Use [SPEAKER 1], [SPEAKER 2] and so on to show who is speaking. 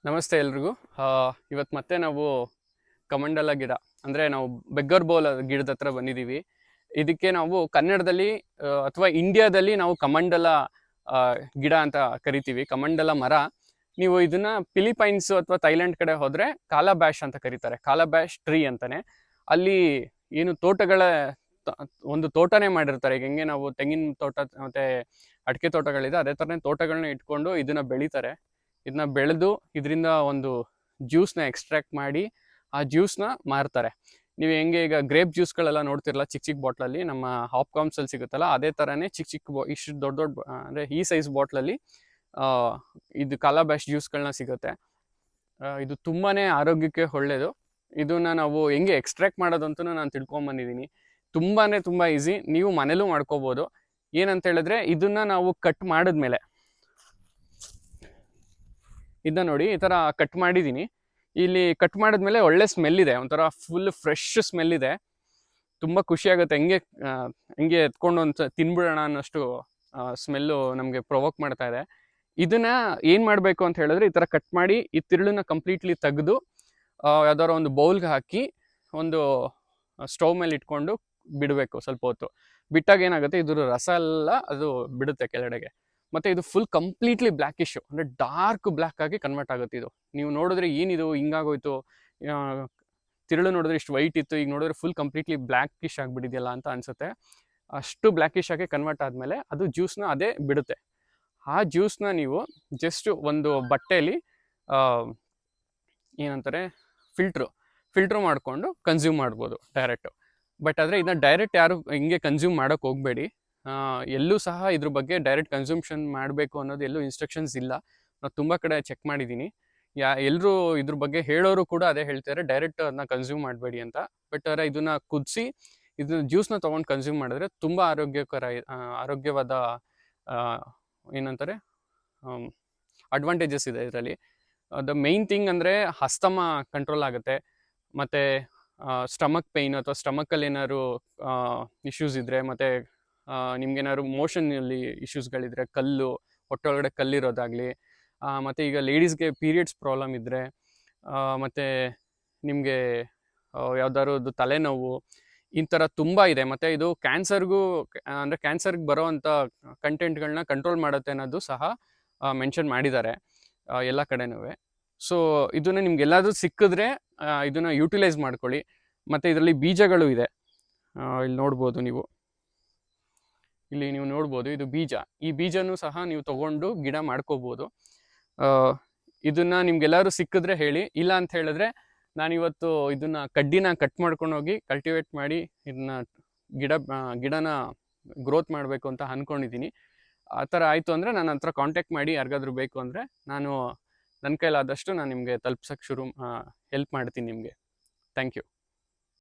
[SPEAKER 1] ನಮಸ್ತೆ ಎಲ್ರಿಗೂ. ಇವತ್ತು ಮತ್ತೆ ನಾವು ಕಮಂಡಲ ಗಿಡ ಅಂದರೆ ನಾವು ಬೆಗ್ಗರ್ ಬೋಲ್ ಗಿಡದ ಹತ್ರ ಬಂದಿದ್ದೀವಿ. ಇದಕ್ಕೆ ನಾವು ಕನ್ನಡದಲ್ಲಿ ಅಥವಾ ಇಂಡಿಯಾದಲ್ಲಿ ನಾವು ಕಮಂಡಲ ಆ, ಗಿಡ ಅಂತ ಕರಿತೀವಿ. ಕಮಂಡಲ ಮರ. ನೀವು ಇದನ್ನ ಫಿಲಿಪೈನ್ಸ್ ಅಥವಾ ಥೈಲ್ಯಾಂಡ್ ಕಡೆ ಹೋದ್ರೆ ಕಾಲಾಬ್ಯಾಶ್ ಅಂತ ಕರೀತಾರೆ. ಕಾಲಾಬ್ಯಾಶ್ ಟ್ರೀ ಅಂತಾನೆ. ಅಲ್ಲಿ ಏನು ತೋಟಗಳ ತ- ಒಂದು ತೋಟನೇ ಮಾಡಿರ್ತಾರೆ. ಈಗ ಹೆಂಗೆ ನಾವು ತೆಂಗಿನ ತೋಟ ಮತ್ತೆ ಅಡಿಕೆ ತೋಟಗಳಿದೆ, ಅದೇ ಥರನೇ ತೋಟಗಳನ್ನ ಇಟ್ಕೊಂಡು ಇದನ್ನ ಬೆಳೀತಾರೆ. ಇದನ್ನ ಬೆಳೆದು ಇದರಿಂದ ಒಂದು ಜ್ಯೂಸ್ನ ಎಕ್ಸ್ಟ್ರಾಕ್ಟ್ ಮಾಡಿ ಆ ಜ್ಯೂಸ್ನ ಮಾರ್ತಾರೆ. ನೀವು ಹೆಂಗೆ ಈಗ ಗ್ರೇಪ್ ಜ್ಯೂಸ್ಗಳೆಲ್ಲ ನೋಡ್ತಿರಲ್ಲ ಚಿಕ್ಕ ಚಿಕ್ಕ ಬಾಟ್ಲಲ್ಲಿ, ನಮ್ಮ ಹಾಪ್ಕಾಮ್ಸಲ್ಲಿ ಸಿಗುತ್ತಲ್ಲ, ಅದೇ ಥರನೇ ಚಿಕ್ಕ ಚಿಕ್ಕ ಇಷ್ಟು ದೊಡ್ಡ ದೊಡ್ಡ ಅಂದರೆ ಈ ಸೈಜ್ ಬಾಟ್ಲಲ್ಲಿ ಇದು ಕಾಲಾಬ್ಯಾಶ್ ಜ್ಯೂಸ್ಗಳನ್ನ ಸಿಗುತ್ತೆ. ಇದು ತುಂಬಾ ಆರೋಗ್ಯಕ್ಕೆ ಒಳ್ಳೆಯದು. ಇದನ್ನ ನಾವು ಹೆಂಗೆ ಎಕ್ಸ್ಟ್ರಾಕ್ಟ್ ಮಾಡೋದು ಅಂತಲೂ ನಾನು ತಿಳ್ಕೊಂಬಂದಿದ್ದೀನಿ. ತುಂಬ ಈಸಿ, ನೀವು ಮನೇಲೂ ಮಾಡ್ಕೋಬೋದು. ಏನಂತ ಹೇಳಿದ್ರೆ ಇದನ್ನ ನಾವು ಕಟ್ ಮಾಡಿದ್ಮೇಲೆ ಇದನ್ನ ನೋಡಿ, ಈ ಥರ ಕಟ್ ಮಾಡಿದ್ದೀನಿ. ಇಲ್ಲಿ ಕಟ್ ಮಾಡಿದ್ಮೇಲೆ ಒಳ್ಳೆ ಸ್ಮೆಲ್ ಇದೆ, ಒಂಥರ ಫುಲ್ ಫ್ರೆಶ್ ಸ್ಮೆಲ್ ಇದೆ. ತುಂಬ ಖುಷಿ ಆಗುತ್ತೆ. ಹೆಂಗೆ ಎತ್ಕೊಂಡು ಒಂದು ತಿನ್ಬಿಡೋಣ ಅನ್ನೋಷ್ಟು ಸ್ಮೆಲ್ಲು ನಮಗೆ ಪ್ರೊವೋಕ್ ಮಾಡ್ತಾ ಇದೆ. ಇದನ್ನ ಏನು ಮಾಡಬೇಕು ಅಂತ ಹೇಳಿದ್ರೆ, ಈ ಥರ ಕಟ್ ಮಾಡಿ ಈ ತಿರುಳನ್ನ ಕಂಪ್ಲೀಟ್ಲಿ ತೆಗೆದು ಯಾವ್ದಾದ್ರು ಒಂದು ಬೌಲ್ಗೆ ಹಾಕಿ ಒಂದು ಸ್ಟವ್ ಮೇಲೆ ಇಟ್ಕೊಂಡು ಬಿಡಬೇಕು ಸ್ವಲ್ಪ ಹೊತ್ತು. ಬಿಟ್ಟಾಗ ಏನಾಗುತ್ತೆ, ಇದ್ರ ರಸ ಎಲ್ಲ ಅದು ಬಿಡುತ್ತೆ ಕೆಳಗಡೆಗೆ. ಮತ್ತು ಇದು ಫುಲ್ ಕಂಪ್ಲೀಟ್ಲಿ ಬ್ಲ್ಯಾಕಿಶು, ಅಂದರೆ ಡಾರ್ಕ್ ಬ್ಲ್ಯಾಕ್ ಆಗಿ ಕನ್ವರ್ಟ್ ಆಗುತ್ತೆ. ಇದು ನೀವು ನೋಡಿದ್ರೆ ಏನಿದು ಹಿಂಗಾಗೋಯ್ತು, ತಿರುಳು ನೋಡಿದ್ರೆ ಇಷ್ಟು ವೈಟ್ ಇತ್ತು, ಈಗ ನೋಡಿದ್ರೆ ಫುಲ್ ಕಂಪ್ಲೀಟ್ಲಿ ಬ್ಲ್ಯಾಕಿಶ್ ಆಗಿಬಿಟ್ಟಿದೆಯಲ್ಲ ಅಂತ ಅನಿಸುತ್ತೆ. ಅಷ್ಟು ಬ್ಲ್ಯಾಕಿಶ್ ಆಗಿ ಕನ್ವರ್ಟ್ ಆದಮೇಲೆ ಅದು ಜ್ಯೂಸ್ನ ಅದೇ ಬಿಡುತ್ತೆ. ಆ ಜ್ಯೂಸ್ನ ನೀವು ಜಸ್ಟ್ ಒಂದು ಬಟ್ಟೆಯಲ್ಲಿ ಏನಂತಾರೆ ಫಿಲ್ಟ್ರು ಮಾಡಿಕೊಂಡು ಕನ್ಸ್ಯೂಮ್ ಮಾಡ್ಬೋದು ಡೈರೆಕ್ಟು. ಬಟ್ ಆದರೆ ಇದನ್ನ ಡೈರೆಕ್ಟ್ ಯಾರು ಹಿಂಗೆ ಕನ್ಸ್ಯೂಮ್ ಮಾಡೋಕ್ಕೆ ಹೋಗಬೇಡಿ. ಎಲ್ಲೂ ಸಹ ಇದ್ರ ಬಗ್ಗೆ ಡೈರೆಕ್ಟ್ ಕನ್ಸ್ಯೂಮ್ಷನ್ ಮಾಡಬೇಕು ಅನ್ನೋದು ಎಲ್ಲೂ ಇನ್ಸ್ಟ್ರಕ್ಷನ್ಸ್ ಇಲ್ಲ. ನಾನು ತುಂಬ ಕಡೆ ಚೆಕ್ ಮಾಡಿದ್ದೀನಿ. ಎಲ್ಲರೂ ಇದ್ರ ಬಗ್ಗೆ ಹೇಳೋರು ಕೂಡ ಅದೇ ಹೇಳ್ತಾರೆ, ಡೈರೆಕ್ಟ್ ಅದನ್ನ ಕನ್ಸ್ಯೂಮ್ ಮಾಡಬೇಡಿ ಅಂತ. ಬಟ್ ಆದರೆ ಇದನ್ನ ಕುದಿಸಿ ಇದನ್ನ ಜ್ಯೂಸ್ನ ತೊಗೊಂಡು ಕನ್ಸ್ಯೂಮ್ ಮಾಡಿದ್ರೆ ತುಂಬ ಆರೋಗ್ಯವಾದ ಏನಂತಾರೆ ಅಡ್ವಾಂಟೇಜಸ್ ಇದೆ ಇದರಲ್ಲಿ. ದ ಮೇನ್ ಥಿಂಗ್ ಅಂದರೆ ಅಸ್ತಮ ಕಂಟ್ರೋಲ್ ಆಗುತ್ತೆ. ಮತ್ತು ಸ್ಟಮಕ್ ಪೇಯ್ನ್ ಅಥವಾ ಸ್ಟಮಕಲ್ಲಿ ಏನಾದ್ರು ಇಶ್ಯೂಸ್ ಇದ್ದರೆ, ಮತ್ತು ನಿಮ್ಗೇನಾದ್ರು ಮೋಷನಲ್ಲಿ ಇಶ್ಯೂಸ್ಗಳಿದ್ರೆ, ಹೊಟ್ಟೆ ಒಳಗಡೆ ಕಲ್ಲಿರೋದಾಗಲಿ, ಮತ್ತು ಈಗ ಲೇಡೀಸ್ಗೆ ಪೀರಿಯಡ್ಸ್ ಪ್ರಾಬ್ಲಮ್ ಇದ್ದರೆ, ಮತ್ತು ನಿಮಗೆ ಯಾವ್ದಾದ್ರು ತಲೆನೋವು, ಈ ಥರ ತುಂಬ ಇದೆ. ಮತ್ತು ಇದು ಅಂದರೆ ಕ್ಯಾನ್ಸರ್ಗೆ ಬರೋ ಅಂಥ ಕಂಟೆಂಟ್ಗಳನ್ನ ಕಂಟ್ರೋಲ್ ಮಾಡುತ್ತೆ ಅನ್ನೋದು ಸಹ ಮೆನ್ಷನ್ ಮಾಡಿದ್ದಾರೆ ಎಲ್ಲ ಕಡೆನೂ. ಸೊ ಇದನ್ನು ನಿಮ್ಗೆಲ್ಲಾದರೂ ಸಿಕ್ಕಿದ್ರೆ ಇದನ್ನು ಯೂಟಿಲೈಸ್ ಮಾಡ್ಕೊಳ್ಳಿ. ಮತ್ತು ಇದರಲ್ಲಿ ಬೀಜಗಳು ಇದೆ, ಇಲ್ಲಿ ನೋಡ್ಬೋದು ನೀವು. ನೋಡ್ಬೋದು, ಇದು ಬೀಜ. ಈ ಬೀಜನೂ ಸಹ ನೀವು ತೊಗೊಂಡು ಗಿಡ ಮಾಡ್ಕೋಬೋದು. ಇದನ್ನು ನಿಮ್ಗೆಲ್ಲರೂ ಸಿಕ್ಕಿದ್ರೆ ಹೇಳಿ. ಇಲ್ಲ ಅಂತ ಹೇಳಿದ್ರೆ ನಾನಿವತ್ತು ಇದನ್ನು ಕಡ್ಡಿನ ಕಟ್ ಮಾಡ್ಕೊಂಡು ಹೋಗಿ ಕಲ್ಟಿವೇಟ್ ಮಾಡಿ ಇದನ್ನ ಗಿಡನ ಗ್ರೋತ್ ಮಾಡಬೇಕು ಅಂತ ಅಂದ್ಕೊಂಡಿದ್ದೀನಿ. ಆ ಥರ ಆಯಿತು ಅಂದರೆ ನನ್ನ ಹತ್ರ ಕಾಂಟ್ಯಾಕ್ಟ್ ಮಾಡಿ. ಯಾರಿಗಾದ್ರೂ ಬೇಕು ಅಂದರೆ ನನ್ನ ಕೈಲಾದಷ್ಟು ನಾನು ನಿಮಗೆ ತಲುಪ್ಸೋಕ್ಕೆ ಹೆಲ್ಪ್ ಮಾಡ್ತೀನಿ ನಿಮಗೆ. Thank you.